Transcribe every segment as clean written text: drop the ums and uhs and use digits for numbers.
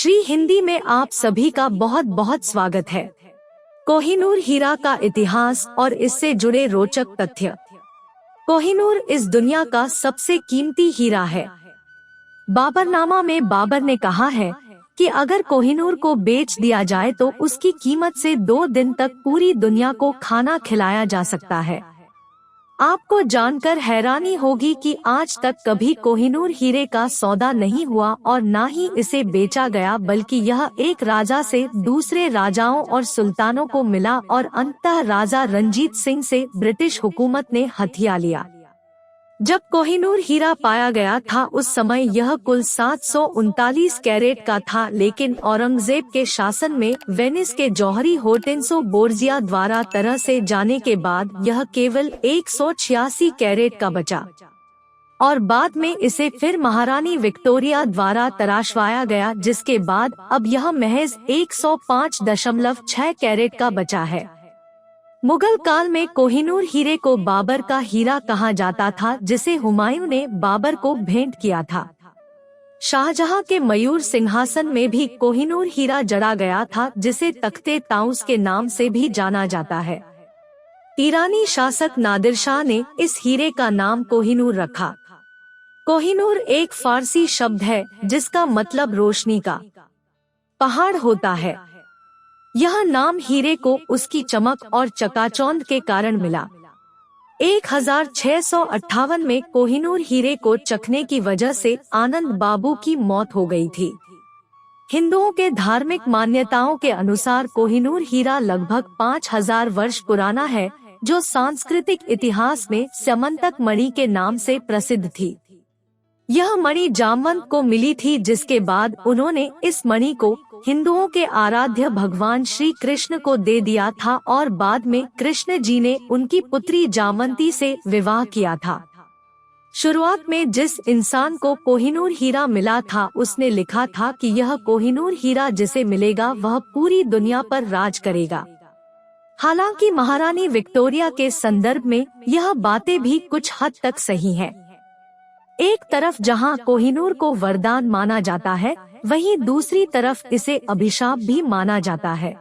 श्री हिंदी में आप सभी का बहुत बहुत स्वागत है। कोहिनूर हीरा का इतिहास और इससे जुड़े रोचक तथ्य। कोहिनूर इस दुनिया का सबसे कीमती हीरा है। बाबरनामा में बाबर ने कहा है कि अगर कोहिनूर को बेच दिया जाए तो उसकी कीमत से 2 दिन तक पूरी दुनिया को खाना खिलाया जा सकता है। आपको जानकर हैरानी होगी कि आज तक कभी कोहिनूर हीरे का सौदा नहीं हुआ और न ही इसे बेचा गया, बल्कि यह एक राजा से दूसरे राजाओं और सुल्तानों को मिला और अंततः राजा रंजीत सिंह से ब्रिटिश हुकूमत ने हथिया लिया। जब कोहिनूर हीरा पाया गया था उस समय यह कुल 739 कैरेट का था, लेकिन औरंगजेब के शासन में वेनिस के जौहरी होर्टेंसो बोर्जिया द्वारा तरह से जाने के बाद यह केवल 186 कैरेट का बचा और बाद में इसे फिर महारानी विक्टोरिया द्वारा तराशवाया गया, जिसके बाद अब यह महज 105.6 कैरेट का बचा है। मुगल काल में कोहिनूर हीरे को बाबर का हीरा कहा जाता था, जिसे हुमायूं ने बाबर को भेंट किया था। शाहजहां के मयूर सिंहासन में भी कोहिनूर हीरा जड़ा गया था, जिसे तख्ते ताउस के नाम से भी जाना जाता है। ईरानी शासक नादिर शाह ने इस हीरे का नाम कोहिनूर रखा। कोहिनूर एक फारसी शब्द है जिसका मतलब रोशनी का पहाड़ होता है। यह नाम हीरे को उसकी चमक और चकाचौंध के कारण मिला। 1658 में कोहिनूर हीरे को चखने की वजह से आनंद बाबू की मौत हो गई थी। हिंदुओं के धार्मिक मान्यताओं के अनुसार कोहिनूर हीरा लगभग 5000 वर्ष पुराना है, जो सांस्कृतिक इतिहास में स्यमंतक मणि के नाम से प्रसिद्ध थी। यह मणि जामवंत को मिली थी, जिसके बाद उन्होंने इस मणि को हिंदुओं के आराध्य भगवान श्री कृष्ण को दे दिया था और बाद में कृष्ण जी ने उनकी पुत्री जामवंती से विवाह किया था। शुरुआत में जिस इंसान को कोहिनूर हीरा मिला था उसने लिखा था कि यह कोहिनूर हीरा जिसे मिलेगा वह पूरी दुनिया पर राज करेगा। हालांकि महारानी विक्टोरिया के संदर्भ में यह बातें भी कुछ हद तक सही हैं। एक तरफ जहां कोहिनूर को वरदान माना जाता है, वहीं दूसरी तरफ इसे अभिशाप भी माना जाता है।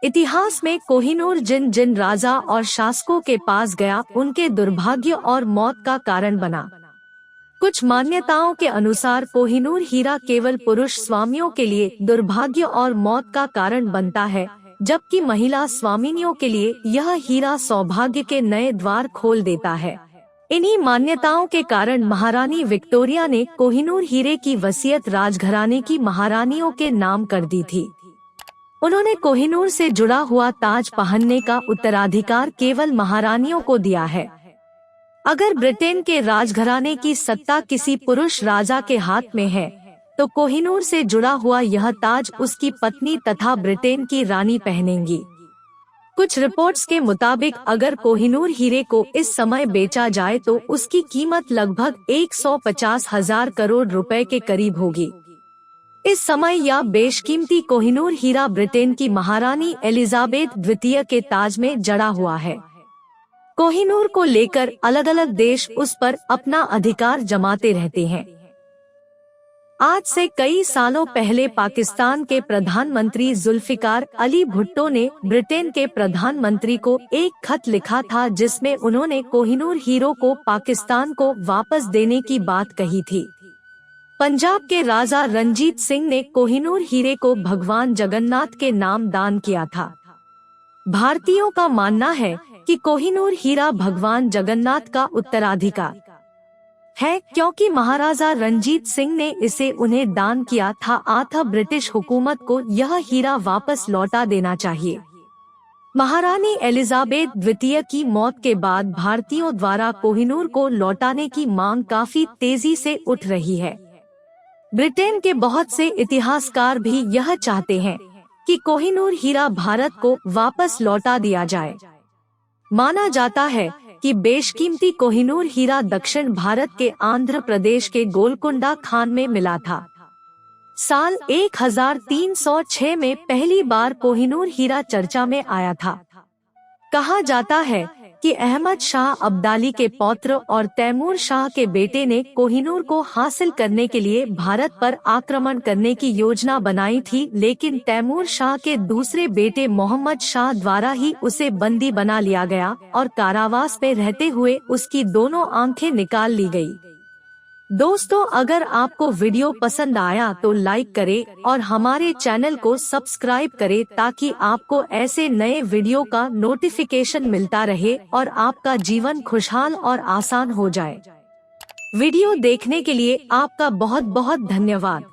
इतिहास में कोहिनूर जिन जिन राजा और शासकों के पास गया उनके दुर्भाग्य और मौत का कारण बना। कुछ मान्यताओं के अनुसार कोहिनूर हीरा केवल पुरुष स्वामियों के लिए दुर्भाग्य और मौत का कारण बनता है, जबकि महिला स्वामिनियों के लिए यह हीरा सौभाग्य के नए द्वार खोल देता है। इन्हीं मान्यताओं के कारण महारानी विक्टोरिया ने कोहिनूर हीरे की वसीयत राजघराने की महारानियों के नाम कर दी थी। उन्होंने कोहिनूर से जुड़ा हुआ ताज पहनने का उत्तराधिकार केवल महारानियों को दिया है। अगर ब्रिटेन के राजघराने की सत्ता किसी पुरुष राजा के हाथ में है, तो कोहिनूर से जुड़ा हुआ यह ताज उसकी पत्नी तथा ब्रिटेन की रानी पहनेंगी। कुछ रिपोर्ट्स के मुताबिक अगर कोहिनूर हीरे को इस समय बेचा जाए तो उसकी कीमत लगभग 150,000 करोड़ रुपए के करीब होगी। इस समय यह बेशकीमती कोहिनूर हीरा ब्रिटेन की महारानी एलिजाबेथ द्वितीय के ताज में जड़ा हुआ है। कोहिनूर को लेकर अलग अलग देश उस पर अपना अधिकार जमाते रहते हैं। आज से कई सालों पहले पाकिस्तान के प्रधानमंत्री जुल्फिकार अली भुट्टो ने ब्रिटेन के प्रधानमंत्री को एक खत लिखा था, जिसमें उन्होंने कोहिनूर हीरो को पाकिस्तान को वापस देने की बात कही थी। पंजाब के राजा रंजीत सिंह ने कोहिनूर हीरे को भगवान जगन्नाथ के नाम दान किया था। भारतीयों का मानना है कि कोहिनूर हीरा भगवान जगन्नाथ का उत्तराधिकार है, क्योंकि महाराजा रंजीत सिंह ने इसे उन्हें दान किया था। अतः ब्रिटिश हुकूमत को यह हीरा वापस लौटा देना चाहिए। महारानी एलिजाबेथ द्वितीय की मौत के बाद भारतीयों द्वारा कोहिनूर को लौटाने की मांग काफी तेजी से उठ रही है। ब्रिटेन के बहुत से इतिहासकार भी यह चाहते हैं कि कोहिनूर हीरा भारत को वापस लौटा दिया जाए। माना जाता है कि बेशकीमती कोहिनूर हीरा दक्षिण भारत के आंध्र प्रदेश के गोलकुंडा खान में मिला था। साल 1306 में पहली बार कोहिनूर हीरा चर्चा में आया था। कहा जाता है कि अहमद शाह अब्दाली के पौत्र और तैमूर शाह के बेटे ने कोहिनूर को हासिल करने के लिए भारत पर आक्रमण करने की योजना बनाई थी, लेकिन तैमूर शाह के दूसरे बेटे मोहम्मद शाह द्वारा ही उसे बंदी बना लिया गया और कारावास में रहते हुए उसकी दोनों आंखें निकाल ली गई। दोस्तों, अगर आपको वीडियो पसंद आया तो लाइक करें और हमारे चैनल को सब्सक्राइब करें ताकि आपको ऐसे नए वीडियो का नोटिफिकेशन मिलता रहे और आपका जीवन खुशहाल और आसान हो जाए। वीडियो देखने के लिए आपका बहुत बहुत धन्यवाद।